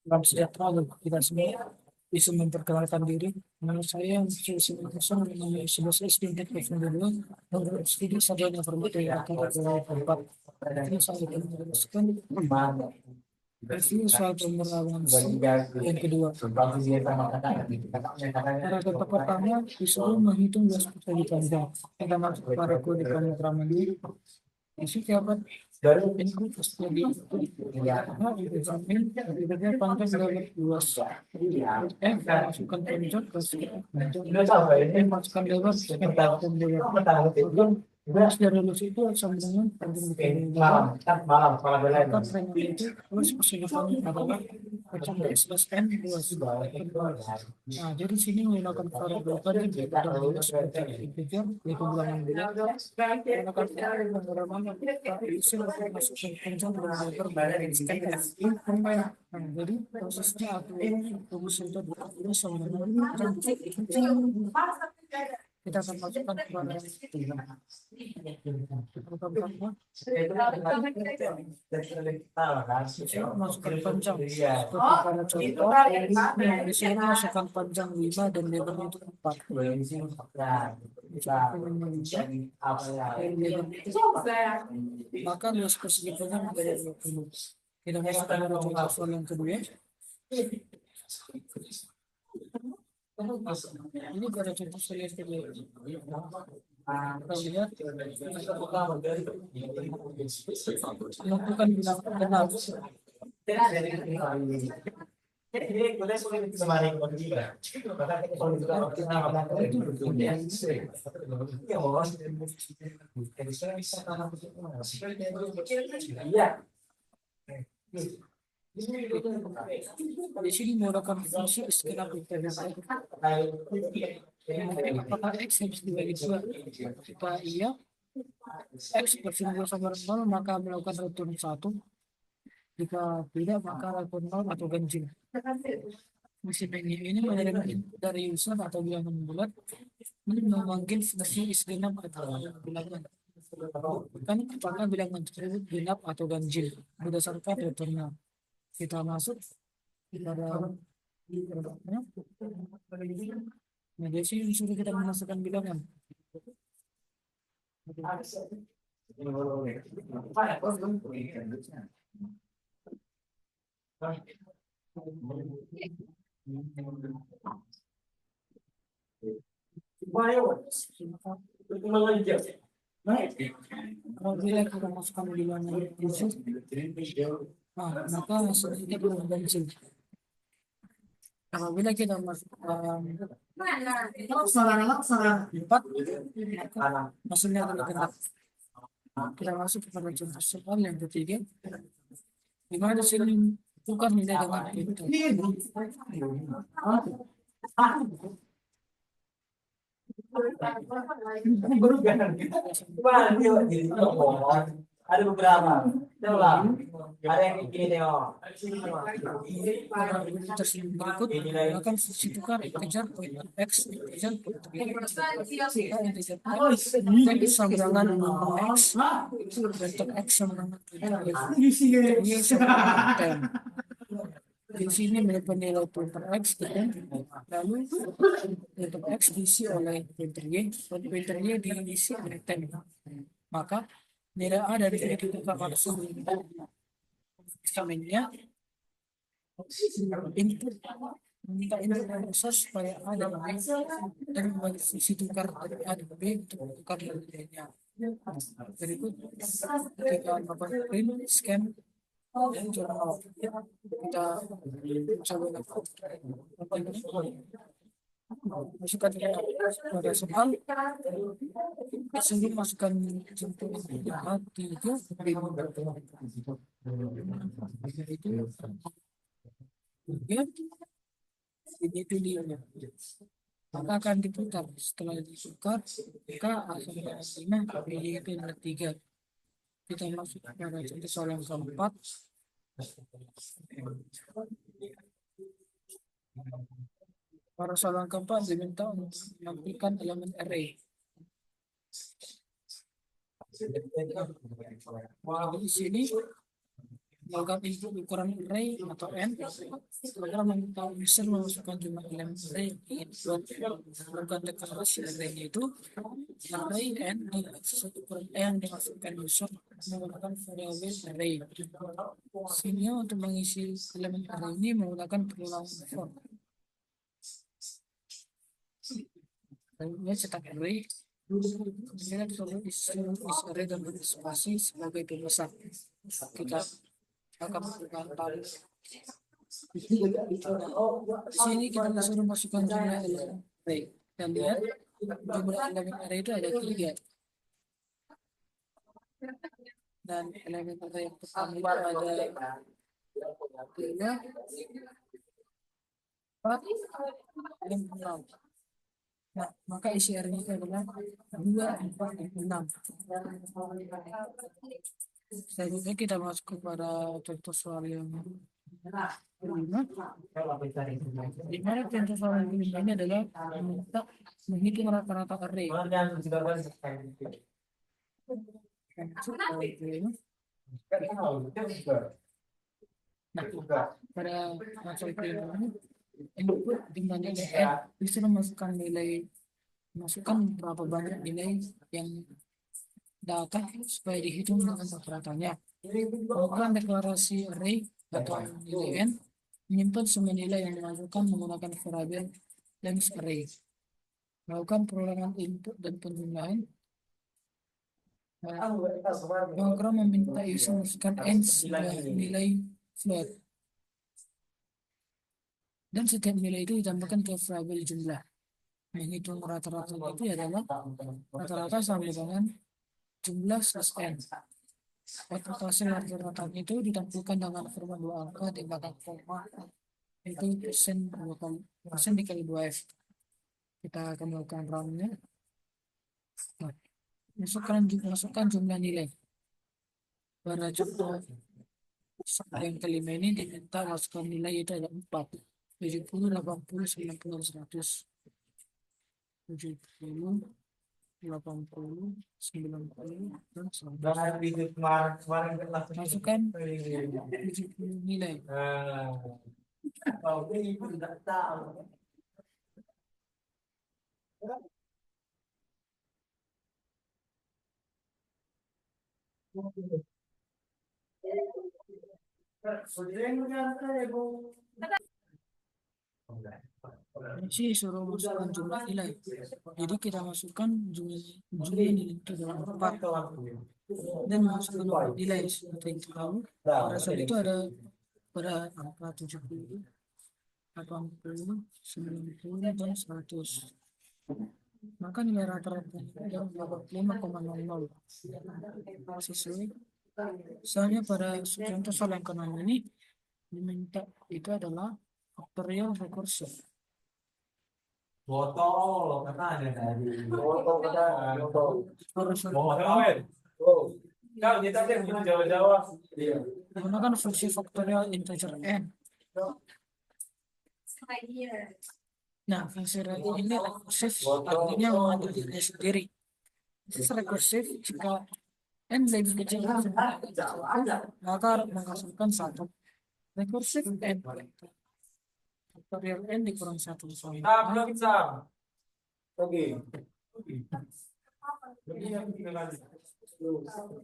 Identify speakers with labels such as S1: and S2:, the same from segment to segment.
S1: Salam sejahtera bagi kita semua. Bisa memperkenalkan diri. Nama saya Susi Kusum, nama 11 SD Teknik dulu. Nomor studi sarjana permata angkatan 2004. Ini saya akan menjelaskan review soal pemeraman yang kedua. Para kata pertama disuruh menghitung 2 persegi panjang. Kita masuk pada kode pemrograman ini. Isi dapat input studi example panjang dapat luas masukkan panjang ke masukkan lebar dan lebar luas dari luas itu sama dengan panjang
S2: malam sekolah belajar.
S1: maka frame itu luas keseluruhannya adalah macam x plus n luas. Nah, jadi sini menggunakan variabel panjang dan luas seperti integer yaitu bilangan bulat menggunakan variabel pemrograman isi masukkan panjang dan lebar dari SKF. Nah, jadi prosesnya aku rumus itu ini sama dengan kita akan masukkan kepada masukkan panjang seperti pada contoh di sini masukkan panjang 5 dan lebarnya itu 4. Maka luas persegitunya menjadi 20. Kita masukkan pada contoh soal yang kedua. Ini pada contoh soal yang kedua. Kita lihat lakukan bilangan benar. Di sini menggunakan fungsi scalar integrasi. Apakah x harus dibagi 2? Jika iya, x bersinggungan sama 0 maka melakukan return 1. Jika tidak maka return 0 atau ganjil. Mesin ini menerima input dari user atau bilangan bulat ini memanggil fungsi isgenap atau bilangan. Kan apakah bilangan tersebut genap atau ganjil berdasarkan returnnya. Kita masuk pada produknya. Nah, jadi sini disuruh kita memasukkan bilangan. Apabila kita masukkan bilangan itu, maka hasilnya kita belum ganjil. Apabila kita masukkan 4, hasilnya adalah genap. Kita masuk kepada contoh soal yang ketiga, di mana di sini tukar nilai dengan pintu.
S2: Ada beberapa. Ada yang begini
S1: Berikut menggunakan fungsi tukar kejar x kejar sama dengan x bentuk x sama dengan y sama dengan 10. Di sini mendapat nilai pointer x lalu bentuk x diisi oleh pointer y dan pointer y diisi oleh 10. Maka nilai a dari sini ditukar langsung kamennya input minta input yang besar supaya a dan b dan fungsi tukar dari a dan b untuk tukar nilainya. Berikut ketika melakukan print scan dan jurnal kita coba masukkan pada soal sebelum masukkan contoh A3 itu dia maka akan diputar. Setelah diputar maka akan ada 5 yaitu ada 3. Kita masuk pada contoh soal yang keempat. Pada soal yang keempat diminta untuk menampilkan elemen array. Di sini melakukan input ukuran array atau n, program meminta user memasukkan jumlah elemen array yang ingin melakukan deklarasi array-nya itu array n dengan sesuatu ukuran yang dimasukkan user menggunakan variabel array. Sehingga untuk mengisi elemen array ini menggunakan perulangan for. Ini cetak array. Kemudian kalau isi array dan spasi sebagai pembesar. Kita akan melakukan tarik. Di sini kita disuruh masukkan jumlah elemen array. Dan lihat jumlah elemen array itu ada 3. Dan elemen array yang pertama itu ada 3, 4, dan 6. Nah, maka isi array itu adalah 2, 4, dan 6. Selanjutnya kita masuk kepada contoh soal yang kelima. Di mana contoh soal yang kelima ini adalah meminta menghitung rata-rata array. Nah, pada masalah kelima ini input dengan nilai n bisa masukkan berapa banyak nilai yang data supaya dihitung dengan rata-ratanya. Melakukan deklarasi array atau nilai n menyimpan semua nilai yang dimasukkan menggunakan variabel length array. Melakukan perulangan input dan penjumlahan. Program meminta user memasukkan n sebuah nilai float. Dan setiap nilai itu ditambahkan ke variabel jumlah. Menghitung rata-rata itu adalah rata-rata sama dengan jumlah plus n. Hasil rata-rata itu ditampilkan dengan format 2 angka di belakang koma, itu persen dikali 2f. Kita akan melakukan roundnya. Nah, masukkan jumlah nilai. Pada contoh yang kelima ini diminta masukkan nilai itu ada 4, 70, 80, 90, 100. 70, 80, 90, dan 100. Masukkan 70 nilai. Ini suruh masukkan jumlah nilai. Jadi kita masukkan jumlah nilai itu adalah 4 dan masukkan nilai seperti yang kita tahu. Pada saat itu ada pada angka 70, 80, 90, dan 100. Maka nilai rata-rata adalah 85,00 sesuai. Misalnya pada contoh soal yang ke-6 ini diminta itu adalah faktorial rekursif.
S2: Botol katanya tadi.
S1: Menggunakan fungsi faktorial integer n. Nah, fungsi ini rekursif artinya mengambil diri sendiri. Rekursif jika n lebih kecil maka menghasilkan 1. Rekursif n faktorial n dikurang 1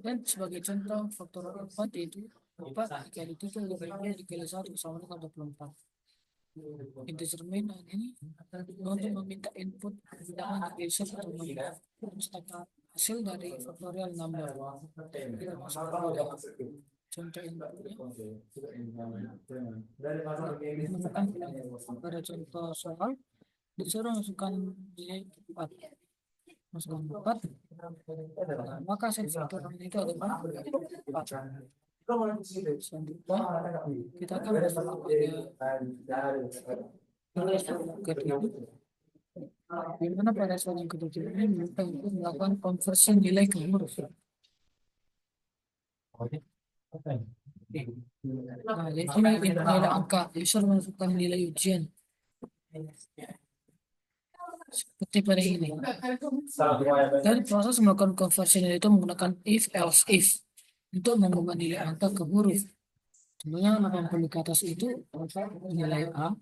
S1: dan sebagai contoh faktorial 4 yaitu 4 dikali 3 dikali 1 sama dengan 24. Integer main ini untuk meminta input dengan user atau mencetak hasil dari faktorial number. Kita masukkan contoh inputnya. Pada contoh soal disuruh masukkan nilai 4. Masukkan 4. Maka hasil faktorial itu adalah 4. Selanjutnya kita akan masuk di mana pada soal yang ketujuh ini minta untuk melakukan konversi nilai ke huruf. Nah, jadi ini nilai angka, user masukkan nilai ujian seperti pada ini. Dan proses melakukan konversi nilai itu menggunakan if else if untuk mengubah nilai angka ke huruf. Tentunya 80 ke atas itu nilai A,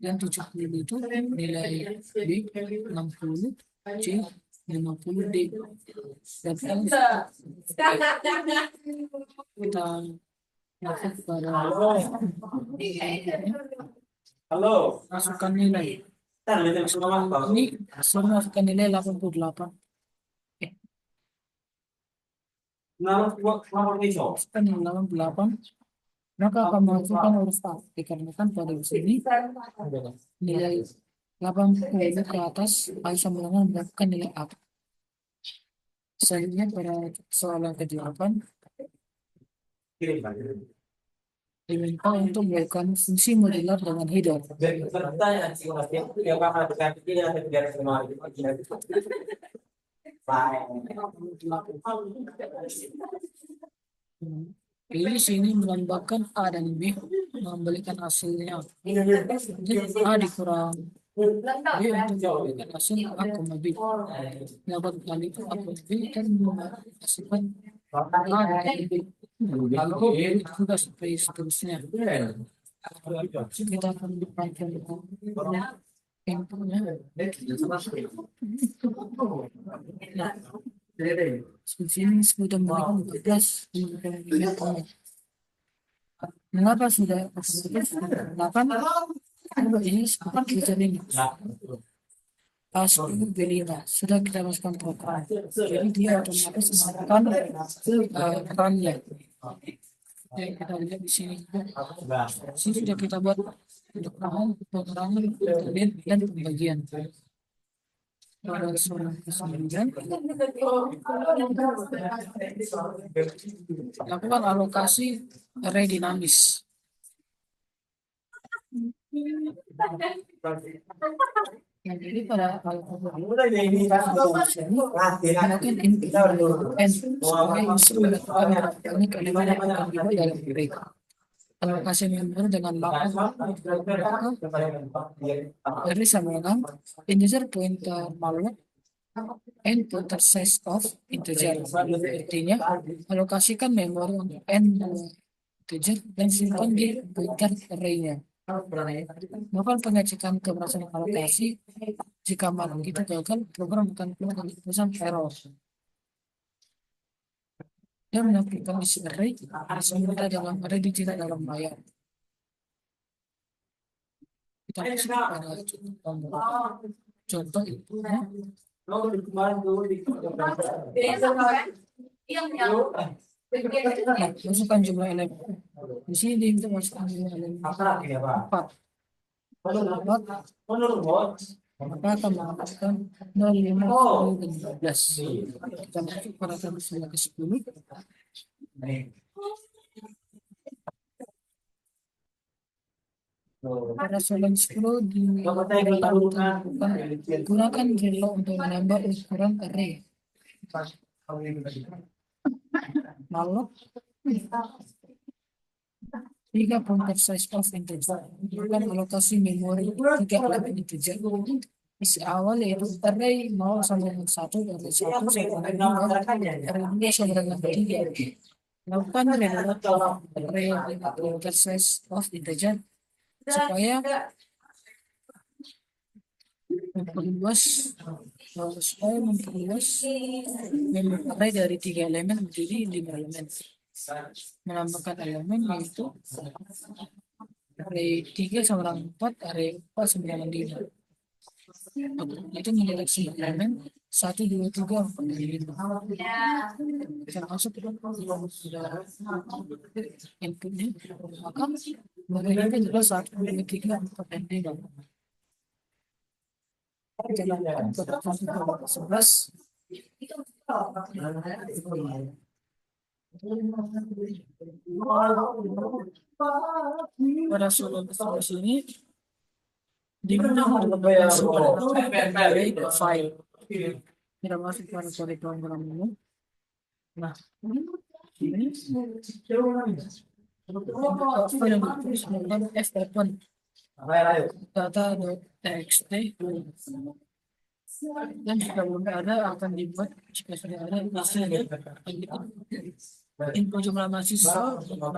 S1: dan 70 itu nilai B, 60 C, 50 D. Dan kita masuk pada
S2: Halo.
S1: masukkan nilai.
S2: Kan ini semua
S1: Ini semua masukkan nilai 88.
S2: nama iso.
S1: Masukkan nilai 88. Maka akan masukkan huruf A. Dikarenakan pada sini nilai 80 ke atas A sama dengan mendapatkan nilai A. Selanjutnya pada soalan ke-8
S2: Kirim.
S1: diminta untuk melakukan fungsi modular dengan header.
S2: Bertanya sih mas yang bakal dikasih nanti biar semua itu.
S1: Pilih sini menambahkan A dan B, mengembalikan hasilnya. Jadi A dikurang B untuk memberikan hasil A, B. Dapat kali itu A, B dan menghasilkan A dan B. Lalu itu juga sampai seterusnya. Kita akan dipanjang inputnya. Nah, sini sudah memberikan 14. Mengapa sudah 8? Ini seperti ini. Pas B5 sudah kita masukkan program. Jadi dia otomatis melakukan perannya. Yang kita lihat di sini. Sini sudah kita buat untuk pengurangan dan pembagian. Pada soal ke-9 lakukan alokasi array dinamis. Jadi pada melakukan input n sebagai unsur menentukan ini kalimat yang akan dibuat dalam array. Alokasi member dengan maka array sama dengan integer pointer malloc n pointer size of integer. Artinya alokasikan memori untuk n integer dan simpan di pointer array-nya. Melakukan pengecekan keberhasilan alokasi. Jika malloc itu gagal, program akan keluar dengan tulisan error. Dan menampilkan isi array sementara dalam array tidak dalam layar. Kita masuk pada contoh itu. Nah, masukkan jumlah elemen. Di sini diminta masukkan jumlah elemen 4. Maka akan mengatakan 0, 5, 10, dan 12. Kita masuk pada tabel ke-10. Pada soal 10 gunakan relo untuk menambah ukuran array. Lalu 3 pointer size of integer. Bukan alokasi memori 3 elemen integer. Isi awal yaitu array 0 sampai dengan 1, array 1 sampai dengan 2, array 2 sampai dengan 3. Lakukan array pointer size of integer supaya memperluas memori array dari 3 elemen menjadi 5 elemen. Menambahkan elemen yaitu array 3 sama dengan 4, array 4 sama dengan 5. Itu menyeleksi elemen 1, 2, 3, 4, 5. Kita masuk ke inputnya, maka mengenai juga 1, 2, 3, 4, dan 5. Jalankan ke 11. Pada soal ini digunakan array file. Kita masuk pada program ini. Nah, ini file yang ditulis menggunakan f8 data.txt dan jika belum ada akan dibuat. Jika sudah ada hasilnya Info jumlah mahasiswa, jumlah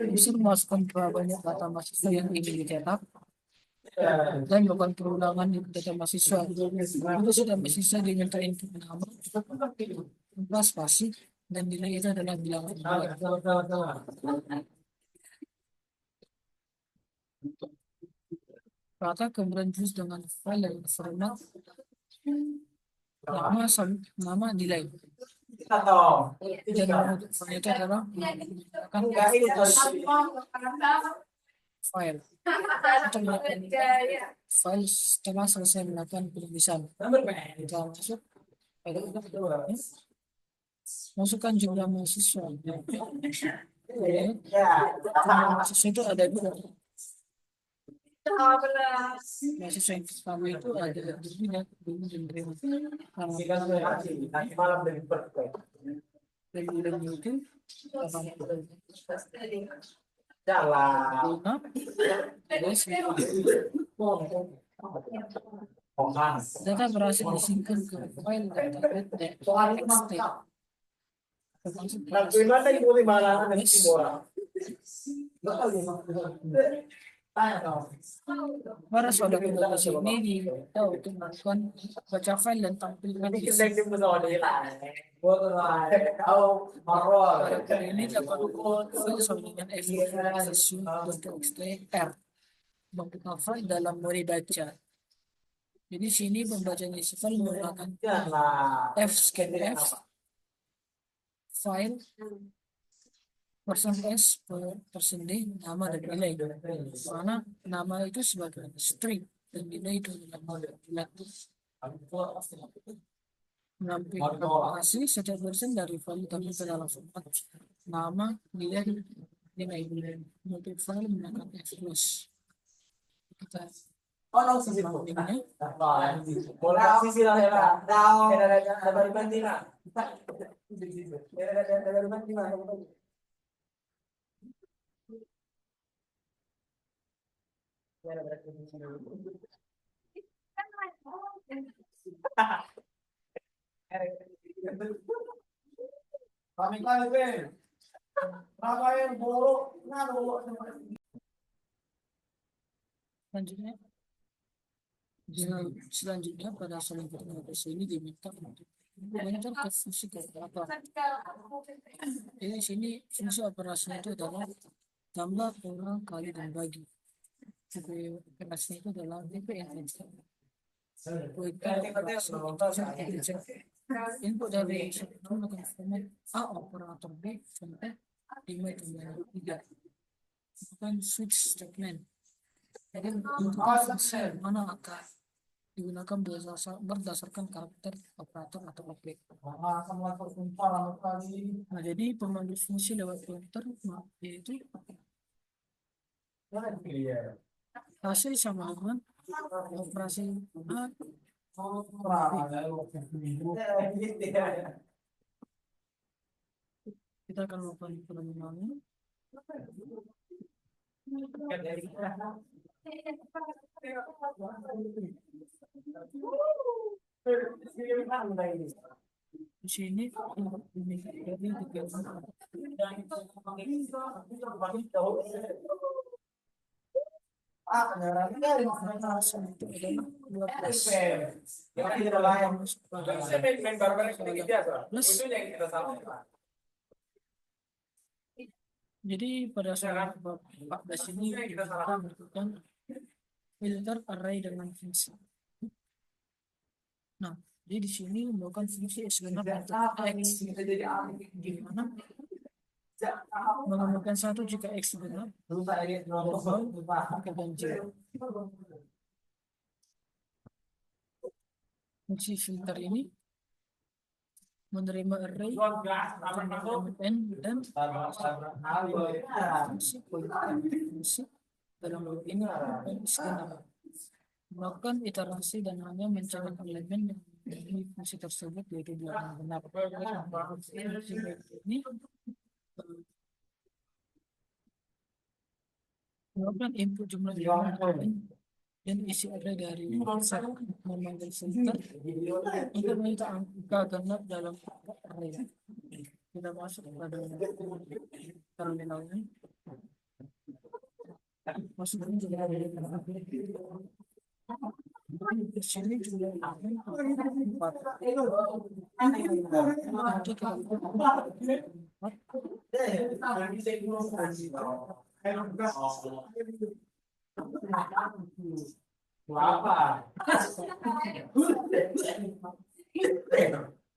S1: unsur masukkan berapa banyak data mahasiswa yang ingin dicetak, dan melakukan perulangan data mahasiswa. Itu sudah mahasiswa diminta input nama, kelas spasi, dan nilai itu adalah bilangan bulat. Rata kemudian terus dengan file dan format nama nilai. Dan file itu adalah akan file untuk melakukan file setelah selesai melakukan penulisan. Kita masuk pada masukkan jumlah mahasiswa. Jumlah mahasiswa itu ada dua. Mahasiswa yang pertama itu ada berminat belum menerima dan itu data berhasil disimpan ke file data.txt. Para saudara di sini diminta untuk melakukan baca file dan tampilkan isi. Ini dapat file sama dengan file.txt r bentuk file dalam mode baca. Jadi sini pembacaan isi file menggunakan fscanf file %s %d nama dan nilai, mana nama itu sebagai string dan nilai itu adalah bulat. Menampilkan hasil setiap versi dari file tapi ke dalam format nama, nilai, nilai. Untuk file menggunakan f+. Kita selanjutnya pada selanjutnya ini diminta untuk monitor ke fungsi kalkulator. Jadi sini fungsi operasinya itu adalah tambah, kurang, kali, dan bagi. Jadi operasinya itu adalah integer. Input dari satu melakukan format A operator B sampai 5 bukan switch statement. Jadi untuk fungsi mana akan digunakan berdasarkan karakter operator atau objek. Nah, jadi pemanggil fungsi lewat pointer yaitu hasil sama dengan operasi A. Kita akan melakukan penambahannya. Di sini jadi pada saat 14 ini kita melakukan filter array dengan fungsi. Nah, jadi di sini melakukan fungsi segenap untuk x, di mana mengamalkan 1 jika x benar, dan ganjil. Fungsi filter ini menerima array n dan fungsi dalam loop ini melakukan iterasi dan hanya mencari elemen dari fungsi tersebut yaitu bilangan genap. Ini melakukan input jumlah dan isi ada dari set memanggil center untuk meminta angka genap dalam area. Kita masuk pada terminalnya. Masuk juga di sini juga ada 4.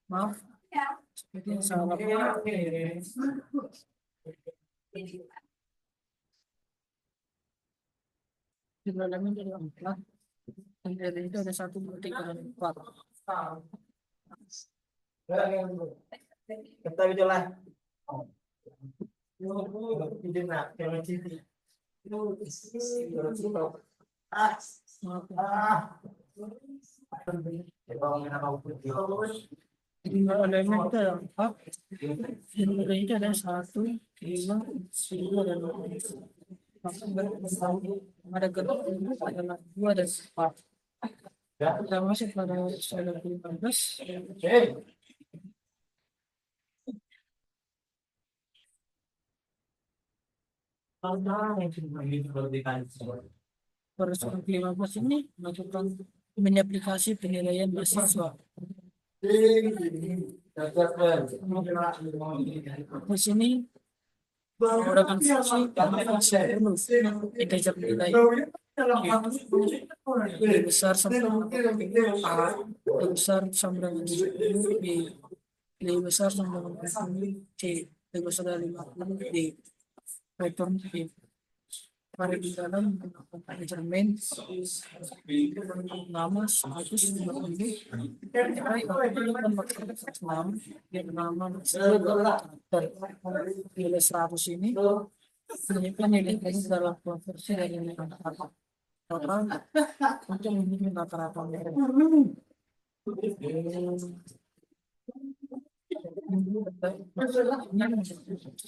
S1: Maaf, seperti yang salah. Di dalamnya dari 4. Dan dari itu ada 1, 2, 3, dan 4.
S2: Kita bicara. Itu nak, jangan cinti.
S1: Jadi elemen itu ada 4. Dan dari itu ada 1, 5, 10, dan 6. Ada genap adalah 2 dan 4. Kita masuk pada slide 15. Pada slide 15 ini melakukan aplikasi penilaian mahasiswa. Di sini menggunakan fungsi integer nilai lebih besar sama A, lebih besar sama dengan B, lebih besar sama dengan C, lebih besar dari 50 D. Vektor B. Mari di dalam measurement nama status ini yang nama nilai 100 ini menunjukkan nilai ini dalam konversi dari nilai rata-rata total untuk menunjukkan rata-rata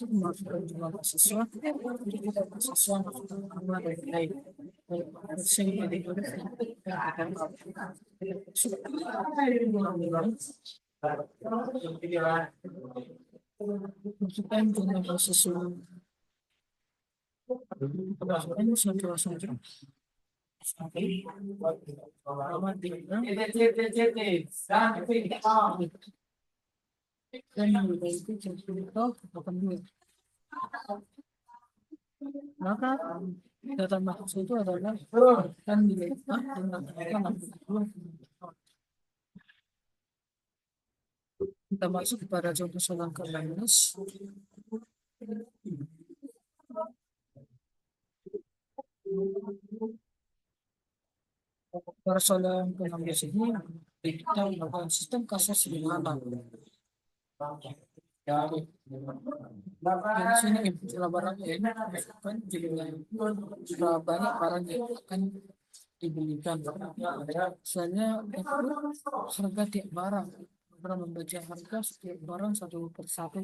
S1: mahasiswa maka data maksud itu adalah kan nilai kita masuk kepada contoh soal ke-16. Pada soal ke-16 ini kita melakukan sistem kasus sederhana. Di sini istilah barangnya ini kan jadi banyak barang yang akan dibelikan. Misalnya harga tiap barang, membaca harga setiap barang satu persatu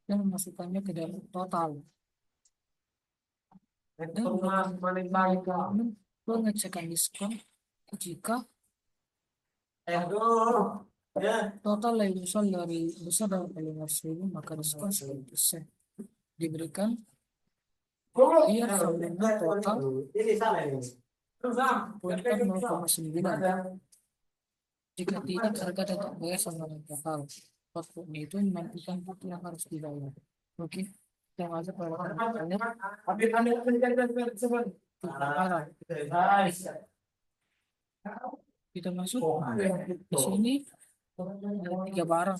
S1: dan memasukkannya ke dalam total. Dan pengecekan diskon jika total lebih besar dari 15.000 maka diskon 10% diberikan biar sama total poinkan 0,9. Jika tidak harga tetap bayar sama dengan total. Waktunya itu menantikan waktu yang harus dibayar. Oke, kita masuk pada kita masuk di sini ada 3 barang.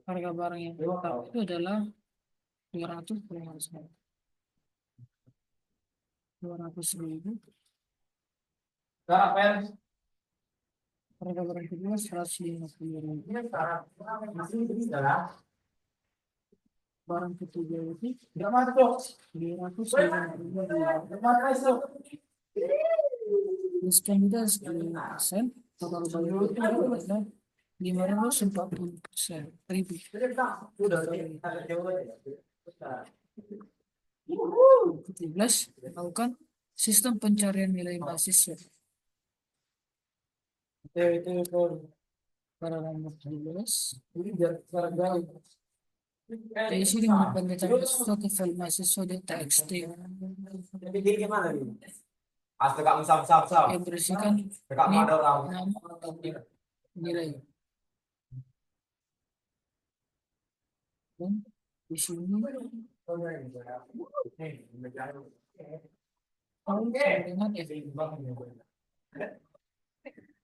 S1: Harga barang yang tetap itu adalah 200.000. Harga barang kedua 150.000. Barang ketiga itu 250.000. Diskon kita 10%. Total bayar itu adalah 540% ribu. 17 melakukan sistem pencarian nilai mahasiswa. Pada nomor 17 di sini menyimpan data mahasiswa ke file mahasiswa di txt
S2: Jadi gimana nih? Astaga, misal.
S1: yang berisikan
S2: Dekat
S1: NIM,
S2: ada orang.
S1: nama, atau nilai. Dan di sini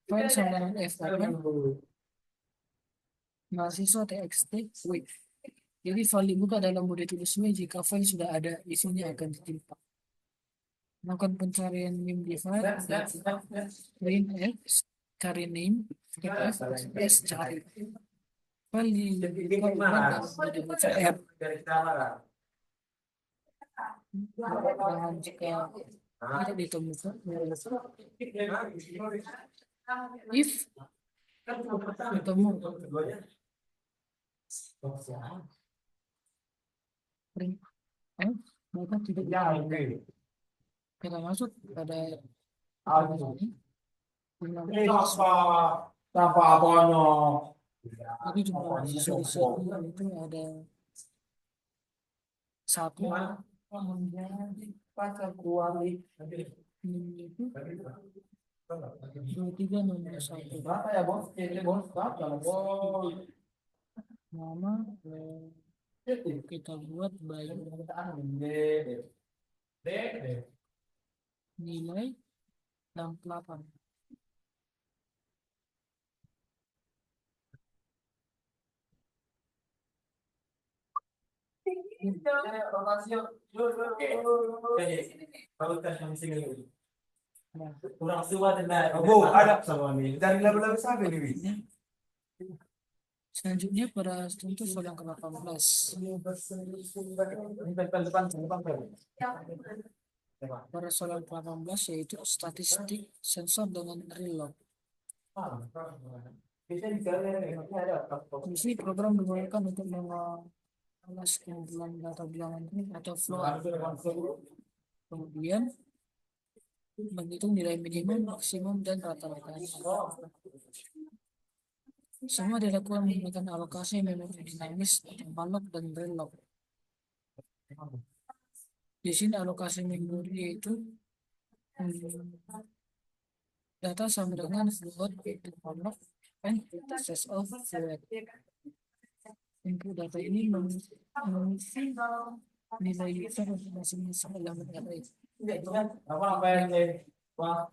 S1: file sama dengan F mahasiswa txt wait. Jadi file dibuka dalam mode tulisnya jika file sudah ada, isinya akan ditimpa. Melakukan pencarian NIM di file print X cari name F S cari file dibuka dalam mode WCR. Dan jika tidak ditemukan if ketemu print maka tidak ditemukan. Kita masuk pada ini.
S2: Tanpa apanya?
S1: Tapi jumlah mahasiswa di sini itu ada 1 menjadi pasal kuali ini itu 23 nomor 1
S2: Berapa ya bos? Jadi bos berapa bos?
S1: nama kita buat baik nilai 68. Nah,
S2: Kurang suat dan oh, ada sama nih. Dari lagu-lagu sampai nih.
S1: selanjutnya pada tentu soal yang ke-18. Pada soal yang ke-18 yaitu statistik sensor dengan relog. Di sini program digunakan untuk mengulas kumpulan data bilangan ini atau flow. Kemudian menghitung nilai minimum, maksimum, dan rata-ratanya. Semua dilakukan menggunakan alokasi memori dinamis, malloc, dan relog. Di sini alokasi memori itu data sama dengan float itu malloc and process of float. Input data ini mengisi nilai user untuk masing-masing elemen array.
S2: Apa yang wah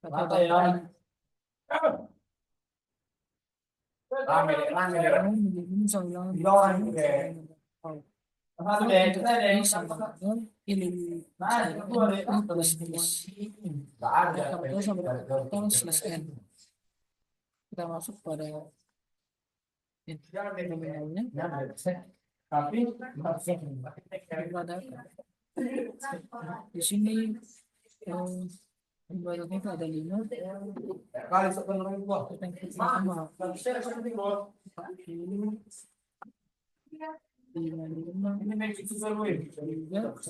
S2: apa ya?
S1: Kita masuk pada nominalnya.
S2: Tapi
S1: di sini ibaratnya itu ada 5
S2: kali sebenarnya gua.
S1: yang pertama 55
S2: Ini make it super win.
S1: 3 60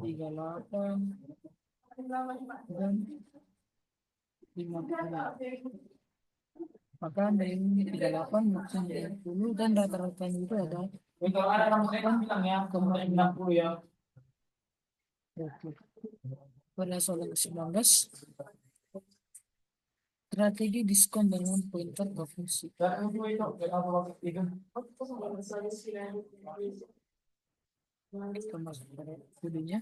S1: 38 dan 50. Maka dari 38 maksud 60 dan rata-ratanya itu ada
S2: Kalau ada kamu saya bilang ya, kemudian 60 ya.
S1: pada soal ke-19 strategi diskon dengan pointer ke fungsi.
S2: Dan itu apa itu?
S1: Kita masuk pada kodenya.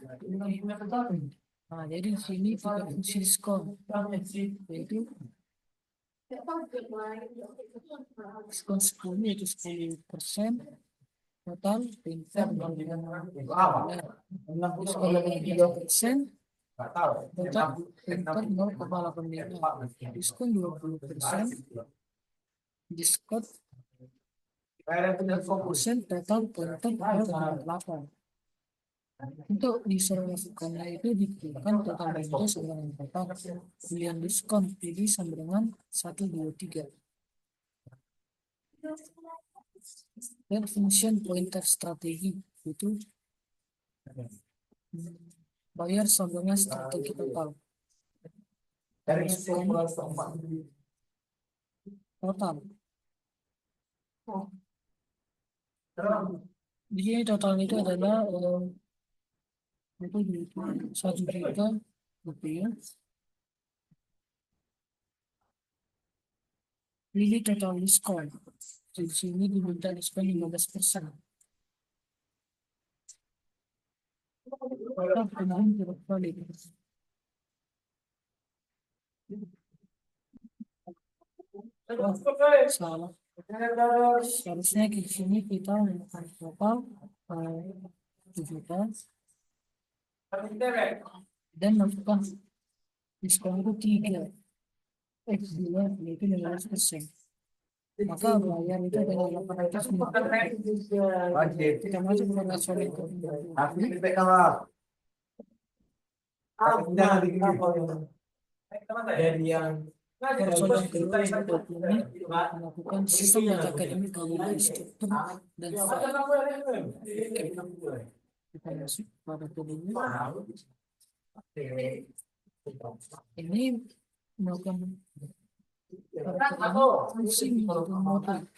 S1: Nah, jadi di sini tiga fungsi diskon yaitu diskon 10 yaitu 10% total pointer diskon 15%
S2: Enggak tahu.
S1: total pointer 0,85 diskon 20% diskon
S2: Kayak punya fokus.
S1: 10% total pointer 0,8 Untuk disuruh melakukannya itu ditentukan total belanja sama dengan total pilihan diskon pilih sama dengan 1, 2, 3. Dan function pointer strategi itu bayar sama dengan strategi total. Diskon total. Di sini total itu adalah itu 1 juta rupiah. Pilih total diskon. Di sini diminta diskon 15%. Total kemudian tidak valid. Oh, salah. Seharusnya di sini kita menekan total 1 juta dan melakukan diskon itu 2 yaitu 15%. Maka bayar itu adalah 850. Kita masuk ke rasio itu. Rasio yang kedua yang ini melakukan sistem data akademik kemudian struktur dan kita masuk pada kodenya. Ini melakukan fungsi melakukan modul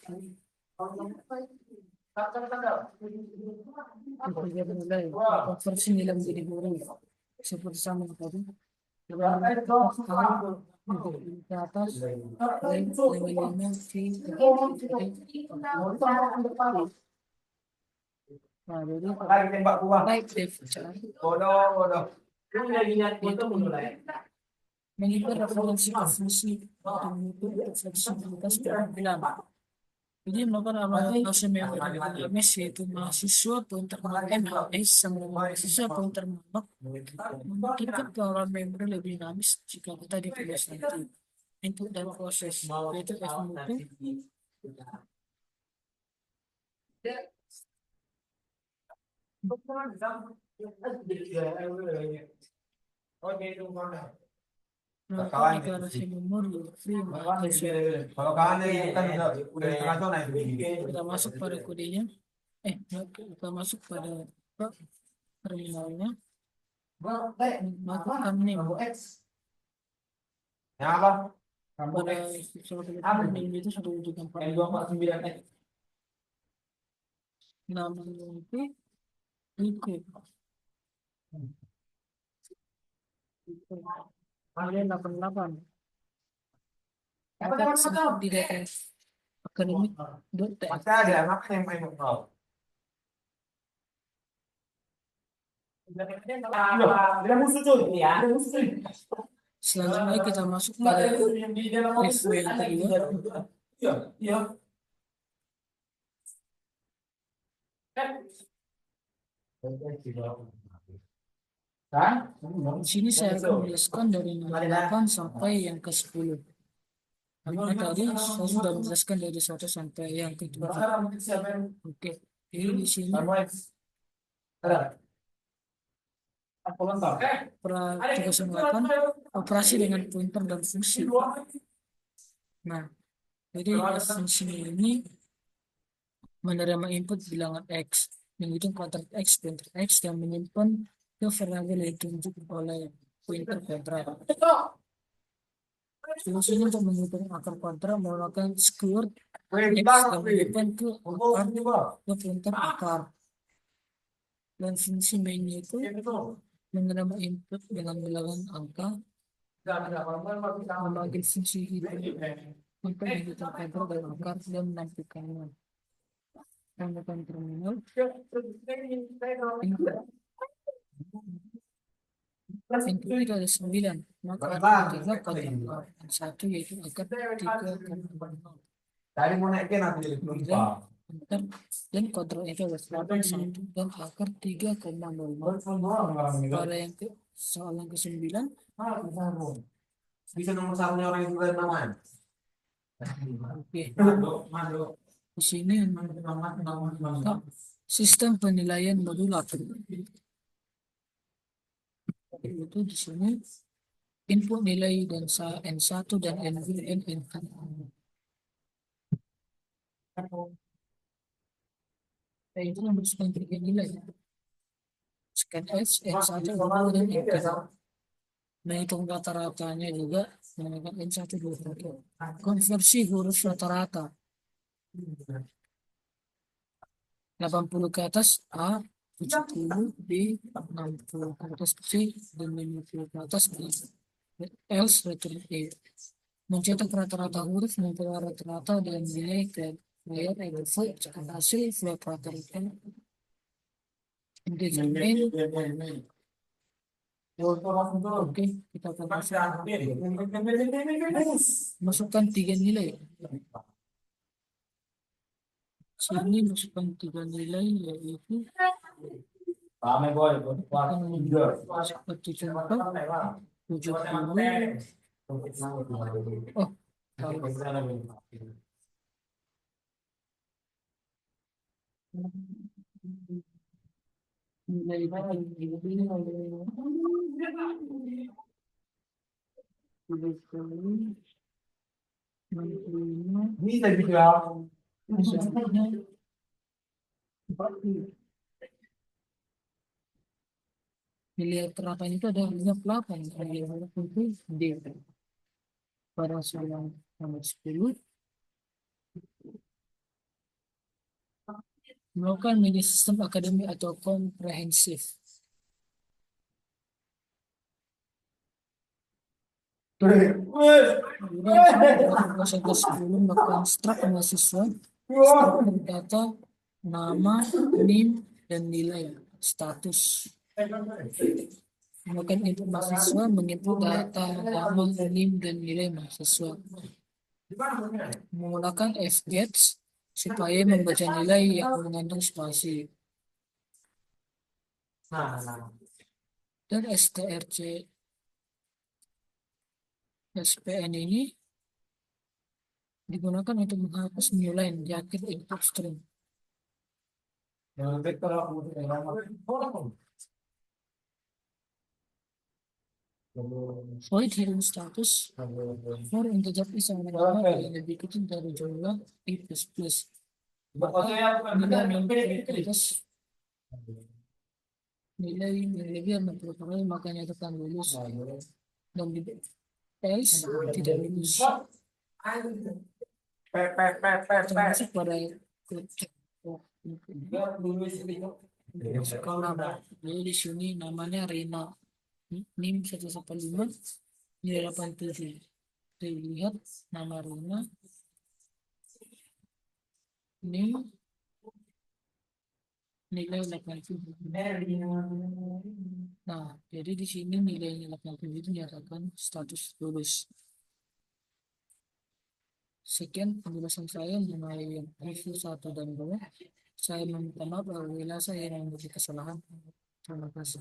S1: bekerja mulai konversi nilai menjadi huruf seperti sama tadi. Ke atas levelnya V. Nah, jadi baik def itu mengikat referensi ke fungsi dan mengukur fleksibilitas penampilan. Jadi melakukan alokasi memori dinamis yaitu mahasiswa pointer MHS sama mahasiswa pointer malak memungkinkan pengelolaan memori lebih dinamis jika kita ditulis nanti input dan proses yaitu FMP. Melakukan deklarasi memori free mahasiswa.
S2: Kalau kalian itu kan udah internasional
S1: Kita masuk pada kodenya. Kita masuk pada terminalnya. Melakukan name.
S2: Yang apa?
S1: Pada name itu sudah wujudkan pada
S2: 249
S1: namanya itu ikut. Kemudian 88. Maka sempat di data akademik.txt.
S2: Masa ada anak yang main ngobrol. Dia musuh tuh ya.
S1: Selanjutnya kita masuk pada review yang kedua.
S2: Iya, iya.
S1: Di sini saya akan menjelaskan dari nomor 8 sampai yang ke-10. Karena tadi saya sudah menjelaskan dari 1 sampai yang ke-7. Oke, jadi di sini tugas 8 operasi dengan pointer dan fungsi. Nah, jadi fungsinya ini menerima input bilangan X, menghitung kuadrat X, pointer X, dan menyimpan ke variabel yang ditunjuk oleh pointer kuadrat. Fungsinya untuk menghitung akar kuadrat menggunakan square X dan menyimpan ke pointer akar. Dan fungsi mainnya itu menerima input dengan bilangan angka, memanggil fungsi hitung untuk menghitung kuadrat dan akar dan menampilkannya. Menggunakan terminal input itu ada 9, maka ada 3 kuadrat 1 yaitu akar 3,0.
S2: Tadi mau naikin aku jadi penumpang.
S1: Dan kuadrat itu ada 1 dan akar 3,0. Pada yang soalan ke-9
S2: Bisa nomor satunya orang yang juga namanya.
S1: oke. Di sini sistem penilaian modulator. Itu di sini input nilai dan N1 dan N2 dan N3. Nah, itu merumuskan tiga nilai. Scan S, N1, N2, dan N3. Nah, hitung rata-ratanya juga menggunakan N1, 2, 3. Konversi huruf rata-rata. 80 ke atas A, 70 B, 60 ke atas C, dan 50 ke atas B. Else return A. Mencetak rata-rata huruf, memperoleh rata-rata dan nilai ke layar Excel. Jika hasil float rata-rata determine. Oke, kita akan masukkan tiga nilai. Sini masukkan tiga nilai yaitu seperti contoh 70. Oh, nilai
S2: Bisa juga.
S1: nilai terapan itu ada 58, nilai huruf itu D. Pada soal nomor 10, melakukan mini sistem akademik atau komprehensif. Proses ke-10 melakukan strak mahasiswa, struktur data, nama, NIM, dan nilai status. Melakukan input mahasiswa, menginput data, nama, NIM, dan nilai mahasiswa. Menggunakan fgets supaya membaca nilai yang mengandung spasi. Dan strc SPN ini digunakan untuk menghapus new line di akhir input string. Void hidden status for integer is sama dengan yang lebih kecil dari jumlah i plus plus. Nilai lebih 60 kali makanya tekan lulus, dan di else tidak lulus. Termasuk pada sekolah. Jadi di sini namanya Rina, NIM 115, nilai 87. Dilihat nama Rina, NIM, nilai 87. Nah, jadi di sini nilainya 87 itu dinyatakan status lulus. Sekian penjelasan saya mengenai review 1 dan 2. Saya meminta maaf apabila saya yang memiliki kesalahan. Terima kasih.